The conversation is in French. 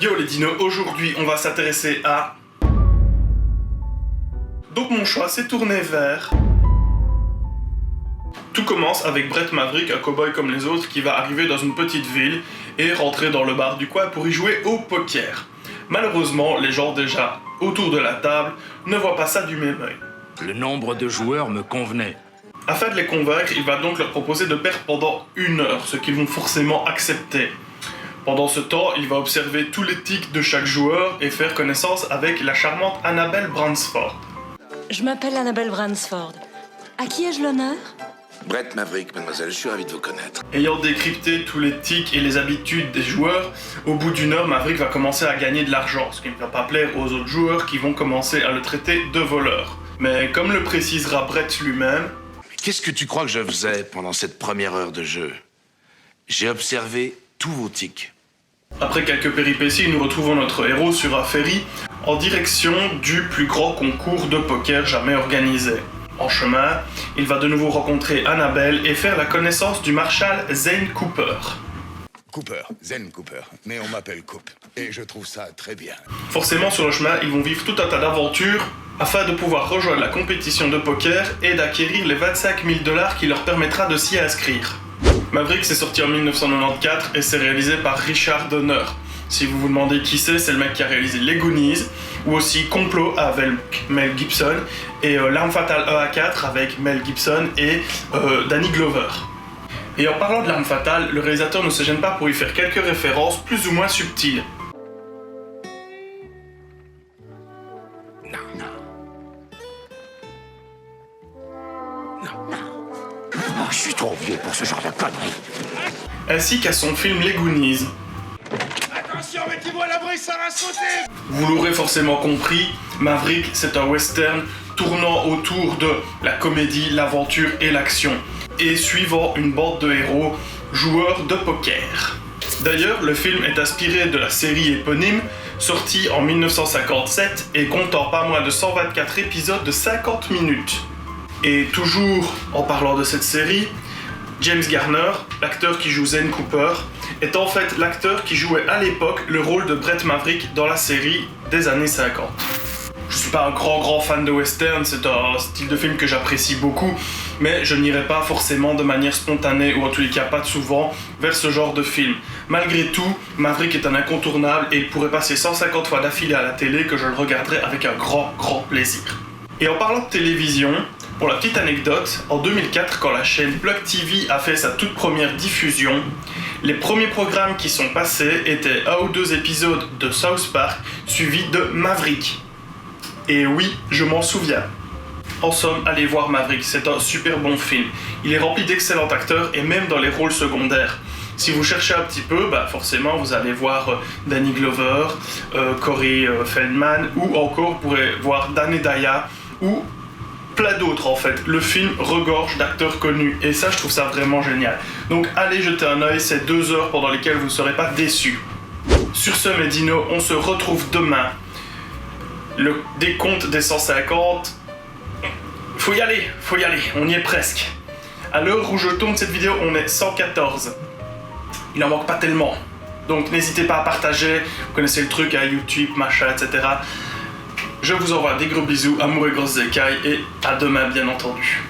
Yo les dinos, aujourd'hui on va s'intéresser à... Donc mon choix s'est tourné vers... Tout commence avec Brett Maverick, un cowboy comme les autres, qui va arriver dans une petite ville et rentrer dans le bar du coin pour y jouer au poker. Malheureusement, les gens déjà autour de la table ne voient pas ça du même œil. Le nombre de joueurs me convenait. Afin de les convaincre, il va donc leur proposer de perdre pendant 1 heure, ce qu'ils vont forcément accepter. Pendant ce temps, il va observer tous les tics de chaque joueur et faire connaissance avec la charmante Annabelle Bransford. Je m'appelle Annabelle Bransford. À qui ai-je l'honneur ? Brett Maverick, mademoiselle, je suis ravi de vous connaître. Ayant décrypté tous les tics et les habitudes des joueurs, au bout d'1 heure, Maverick va commencer à gagner de l'argent, ce qui ne va pas plaire aux autres joueurs qui vont commencer à le traiter de voleur. Mais comme le précisera Brett lui-même... Qu'est-ce que tu crois que je faisais pendant cette première heure de jeu? J'ai observé tous vos tics. Après quelques péripéties, nous retrouvons notre héros sur un ferry en direction du plus grand concours de poker jamais organisé. En chemin, il va de nouveau rencontrer Annabelle et faire la connaissance du marshal Zane Cooper. Zen Cooper, mais on m'appelle Coop, et je trouve ça très bien. Forcément, sur le chemin, ils vont vivre tout un tas d'aventures afin de pouvoir rejoindre la compétition de poker et d'acquérir les 25 000 $ qui leur permettra de s'y inscrire. Maverick s'est sorti en 1994 et c'est réalisé par Richard Donner. Si vous vous demandez qui c'est le mec qui a réalisé Les Goonies, ou aussi Complot avec Mel Gibson, et L'Arme Fatale 1 à 4 avec Mel Gibson et Danny Glover. Et en parlant de L'Arme Fatale, le réalisateur ne se gêne pas pour y faire quelques références plus ou moins subtiles. Oh, je suis trop vieux pour ce genre de conneries. Ainsi qu'à son film Les Goonies. Attention, mettez-vous à l'abri, ça va sauter! Vous l'aurez forcément compris, Maverick c'est un western tournant autour de la comédie, l'aventure et l'action, et suivant une bande de héros joueurs de poker. D'ailleurs, le film est inspiré de la série éponyme, sortie en 1957 et comptant pas moins de 124 épisodes de 50 minutes. Et toujours en parlant de cette série, James Garner, l'acteur qui joue Zane Cooper, est en fait l'acteur qui jouait à l'époque le rôle de Brett Maverick dans la série des années 50. Je suis pas un grand fan de western, c'est un style de film que j'apprécie beaucoup, mais je n'irai pas forcément de manière spontanée, ou en tous les cas pas souvent, vers ce genre de film. Malgré tout, Maverick est un incontournable et il pourrait passer 150 fois d'affilée à la télé que je le regarderais avec un grand plaisir. Et en parlant de télévision, pour la petite anecdote, en 2004, quand la chaîne Plug TV a fait sa toute première diffusion, les premiers programmes qui sont passés étaient 1 ou 2 épisodes de South Park, suivis de Maverick. Et oui, je m'en souviens. En somme, allez voir Maverick, c'est un super bon film. Il est rempli d'excellents acteurs et même dans les rôles secondaires. Si vous cherchez un petit peu, forcément vous allez voir Danny Glover, Corey Feldman, ou encore vous pourrez voir Dan Daya, ou plein d'autres en fait. Le film regorge d'acteurs connus et ça je trouve ça vraiment génial. Donc allez jeter un oeil, c'est 2 heures pendant lesquelles vous ne serez pas déçus. Sur ce mes dinos, on se retrouve demain. Le décompte des 150... Faut y aller, on y est presque. À l'heure où je tourne cette vidéo, on est 114. Il en manque pas tellement. Donc n'hésitez pas à partager, vous connaissez le truc à YouTube, machin, etc. Je vous envoie des gros bisous, amour et grosses écailles, et à demain bien entendu.